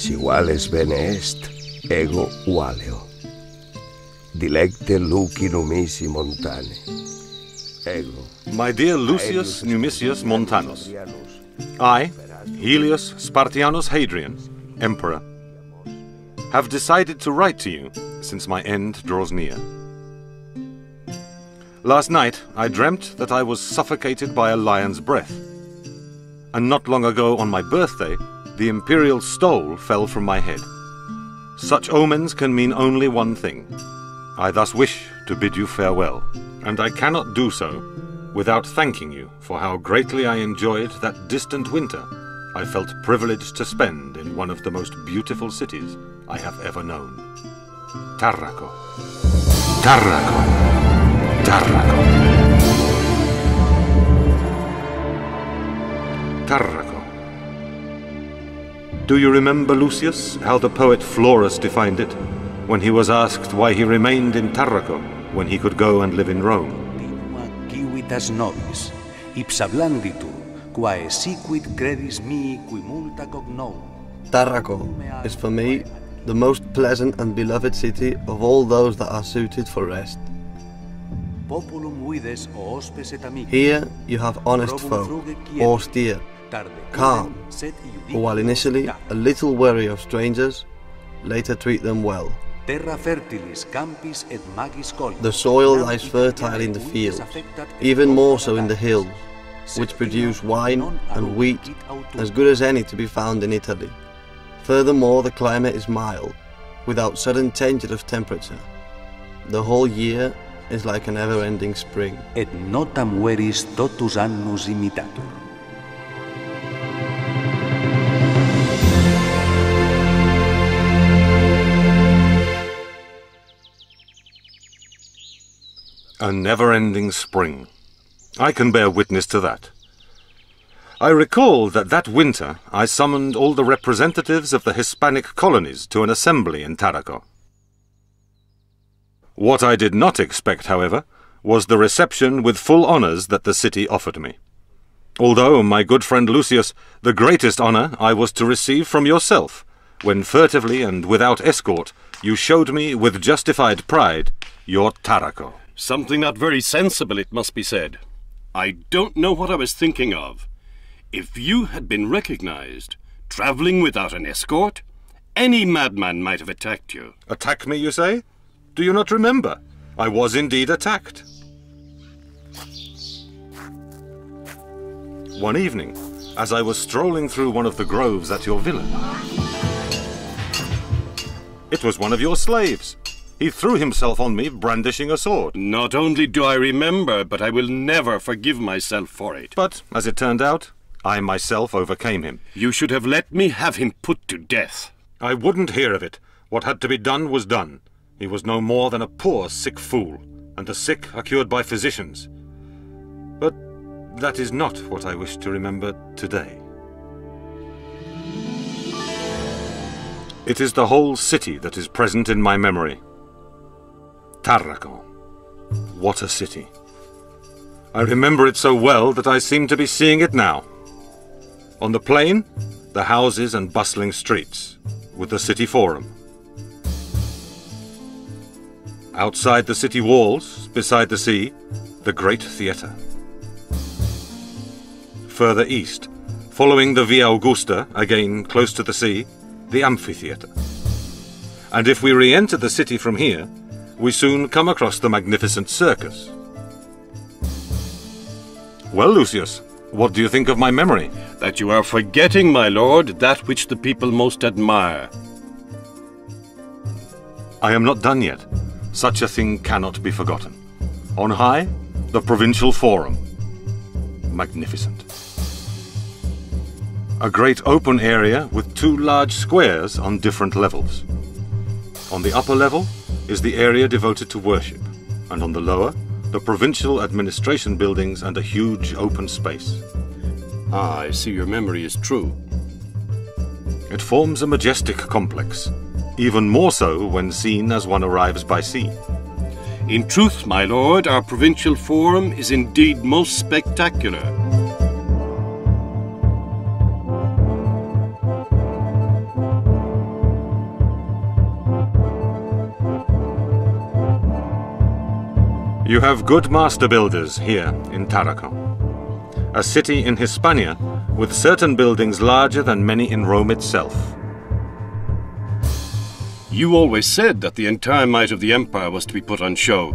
Si vales bene est, ego valeo. Dilecte Luci numisi montane. Ego. My dear Lucius Numisius Montanus, I, Helius Spartianus Hadrian, Emperor, have decided to write to you since my end draws near. Last night I dreamt that I was suffocated by a lion's breath, and not long ago on my birthday the imperial stole fell from my head. Such omens can mean only one thing. I thus wish to bid you farewell, and I cannot do so without thanking you for how greatly I enjoyed that distant winter I felt privileged to spend in one of the most beautiful cities I have ever known. Tarraco. Tarraco. Tarraco. Tarraco. Do you remember, Lucius, how the poet Florus defined it, when he was asked why he remained in Tarraco when he could go and live in Rome? Civitas nobis, ipsa blanditur, quae siquit credis mii qui multa cognou. Tarraco is for me the most pleasant and beloved city of all those that are suited for rest. Here you have honest folk, austere, calm, who while initially a little wary of strangers, later treat them well. The soil lies fertile in the fields, even more so in the hills, which produce wine and wheat as good as any to be found in Italy. Furthermore, the climate is mild, without sudden changes of temperature. The whole year is like a never-ending spring. Et notam veris totus annus imitatur. A never-ending spring. I can bear witness to that. I recall that that winter I summoned all the representatives of the Hispanic colonies to an assembly in Tarraco. What I did not expect, however, was the reception with full honours that the city offered me. Although, my good friend Lucius, the greatest honour I was to receive from yourself, when furtively and without escort you showed me with justified pride your Tarraco. Something not very sensible, it must be said. I don't know what I was thinking of. If you had been recognized, traveling without an escort, any madman might have attacked you. Attack me, you say? Do you not remember? I was indeed attacked. One evening, as I was strolling through one of the groves at your villa, it was one of your slaves. He threw himself on me, brandishing a sword. Not only do I remember, but I will never forgive myself for it. But, as it turned out, I myself overcame him. You should have let me have him put to death. I wouldn't hear of it. What had to be done was done. He was no more than a poor, sick fool, and the sick are cured by physicians. But that is not what I wish to remember today. It is the whole city that is present in my memory. Tarraco. What a city. I remember it so well that I seem to be seeing it now. On the plain, the houses and bustling streets, with the city forum. Outside the city walls, beside the sea, the great theatre. Further east, following the Via Augusta, again close to the sea, the amphitheatre. And if we re-enter the city from here, we soon come across the magnificent circus. Well, Lucius, what do you think of my memory? That you are forgetting, my lord, that which the people most admire. I am not done yet. Such a thing cannot be forgotten. On high, the provincial forum. Magnificent. A great open area with two large squares on different levels. On the upper level is the area devoted to worship, and on the lower, the provincial administration buildings and a huge open space. Ah, I see your memory is true. It forms a majestic complex, even more so when seen as one arrives by sea. In truth, my lord, our provincial forum is indeed most spectacular. You have good master builders here in Tarraco, a city in Hispania with certain buildings larger than many in Rome itself. You always said that the entire might of the empire was to be put on show.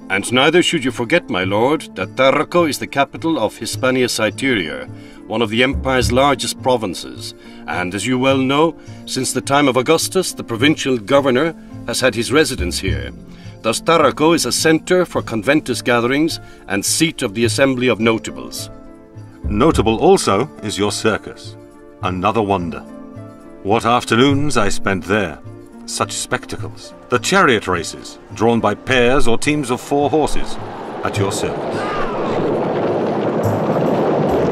And neither should you forget, my lord, that Tarraco is the capital of Hispania Citerior, one of the empire's largest provinces. And as you well know, since the time of Augustus, the provincial governor has had his residence here. Thus Tarraco is a center for conventus gatherings and seat of the assembly of notables. Notable also is your circus, another wonder. What afternoons I spent there. Such spectacles. The chariot races, drawn by pairs or teams of 4 horses, at your service.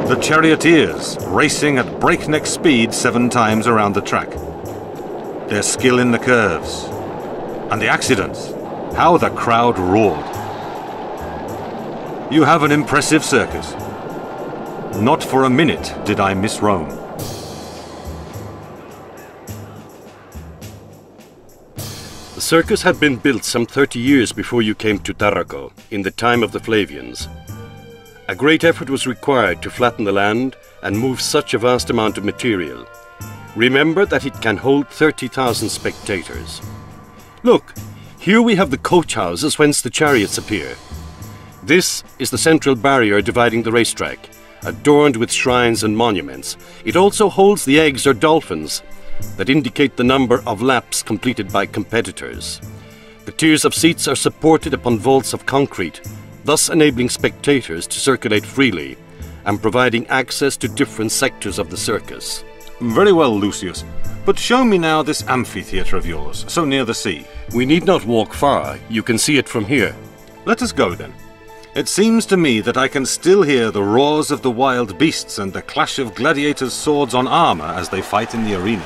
The charioteers, racing at breakneck speed 7 times around the track. Their skill in the curves. And the accidents. How the crowd roared. You have an impressive circus. Not for a minute did I miss Rome. The circus had been built some 30 years before you came to Tarraco, in the time of the Flavians. A great effort was required to flatten the land and move such a vast amount of material. Remember that it can hold 30,000 spectators. Look, here we have the coach houses whence the chariots appear. This is the central barrier dividing the racetrack, adorned with shrines and monuments. It also holds the eggs or dolphins that indicate the number of laps completed by competitors. The tiers of seats are supported upon vaults of concrete, thus enabling spectators to circulate freely and providing access to different sectors of the circus. Very well, Lucius. But show me now this amphitheatre of yours, so near the sea. We need not walk far. You can see it from here. Let us go then. It seems to me that I can still hear the roars of the wild beasts and the clash of gladiators' swords on armor as they fight in the arena.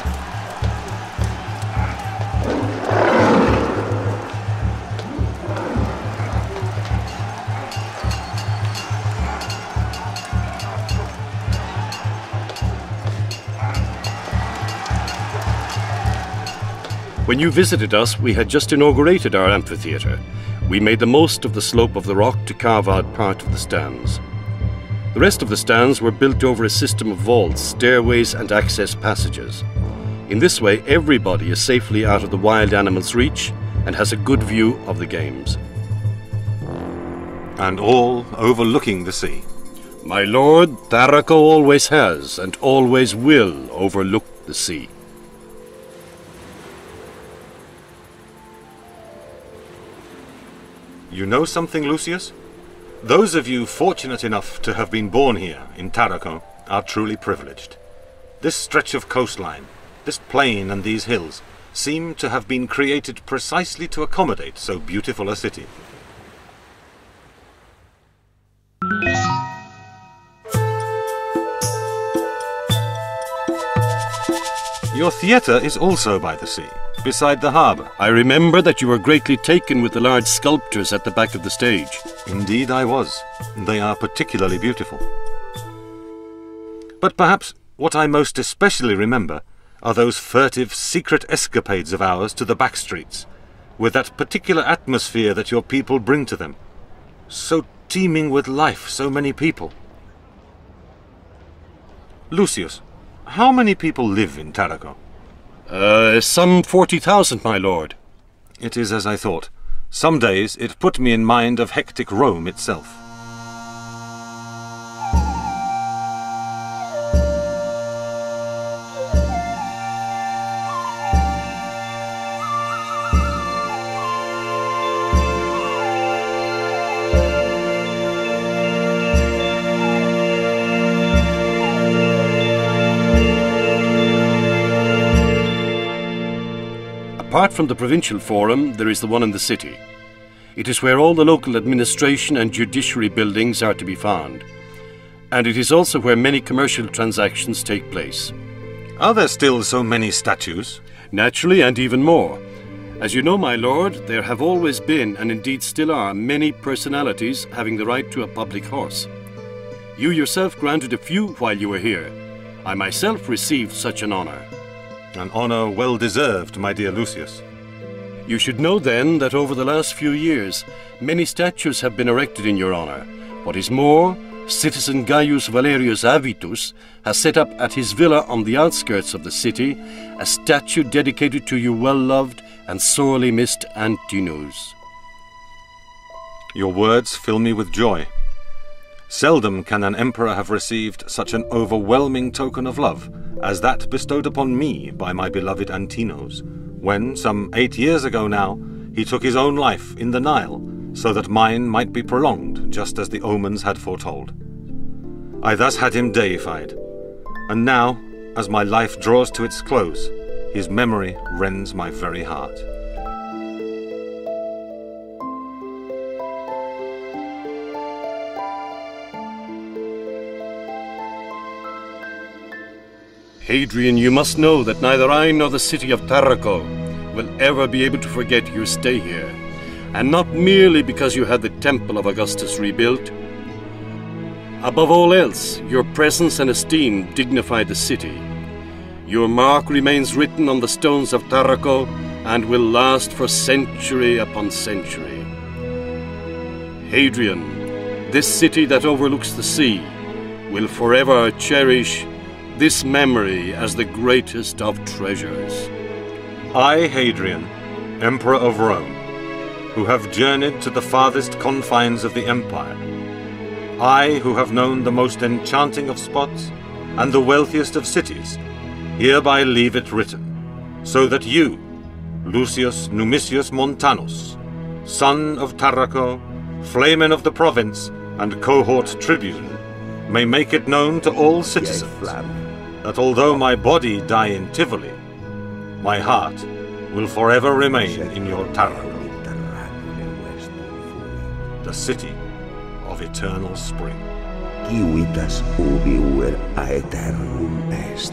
When you visited us, we had just inaugurated our amphitheatre. We made the most of the slope of the rock to carve out part of the stands. The rest of the stands were built over a system of vaults, stairways and access passages. In this way, everybody is safely out of the wild animals' reach and has a good view of the games. And all overlooking the sea. My lord, Tarraco always has and always will overlook the sea. You know something, Lucius? Those of you fortunate enough to have been born here in Tarraco are truly privileged. This stretch of coastline, this plain and these hills seem to have been created precisely to accommodate so beautiful a city. Your theatre is also by the sea, beside the harbour. I remember that you were greatly taken with the large sculptures at the back of the stage. Indeed I was. They are particularly beautiful. But perhaps what I most especially remember are those furtive, secret escapades of ours to the back streets, with that particular atmosphere that your people bring to them. So teeming with life, so many people. Lucius, how many people live in Tarraco? Some 40,000, my lord. It is as I thought. Some days it put me in mind of hectic Rome itself. Apart from the provincial forum, there is the one in the city. It is where all the local administration and judiciary buildings are to be found. And it is also where many commercial transactions take place. Are there still so many statues? Naturally, and even more. As you know, my lord, there have always been, and indeed still are, many personalities having the right to a public horse. You yourself granted a few while you were here. I myself received such an honor. An honor well deserved, my dear Lucius. You should know then that over the last few years, many statues have been erected in your honor. What is more, citizen Gaius Valerius Avitus has set up at his villa on the outskirts of the city a statue dedicated to your well-loved and sorely missed Antinous. Your words fill me with joy. Seldom can an emperor have received such an overwhelming token of love as that bestowed upon me by my beloved Antinous, when, some 8 years ago now, he took his own life in the Nile, so that mine might be prolonged, just as the omens had foretold. I thus had him deified, and now, as my life draws to its close, his memory rends my very heart. Hadrian, you must know that neither I nor the city of Tarraco will ever be able to forget your stay here, and not merely because you had the temple of Augustus rebuilt. Above all else, your presence and esteem dignify the city. Your mark remains written on the stones of Tarraco and will last for century upon century. Hadrian, this city that overlooks the sea, will forever cherish this memory as the greatest of treasures. I, Hadrian, Emperor of Rome, who have journeyed to the farthest confines of the empire, I, who have known the most enchanting of spots and the wealthiest of cities, hereby leave it written, so that you, Lucius Numisius Montanus, son of Tarraco, flamen of the province, and cohort tribune, may make it known to all citizens that although my body die in Tivoli, my heart will forever remain in your Tarraco, the city of eternal spring. Civitas ubiuer aeternum est.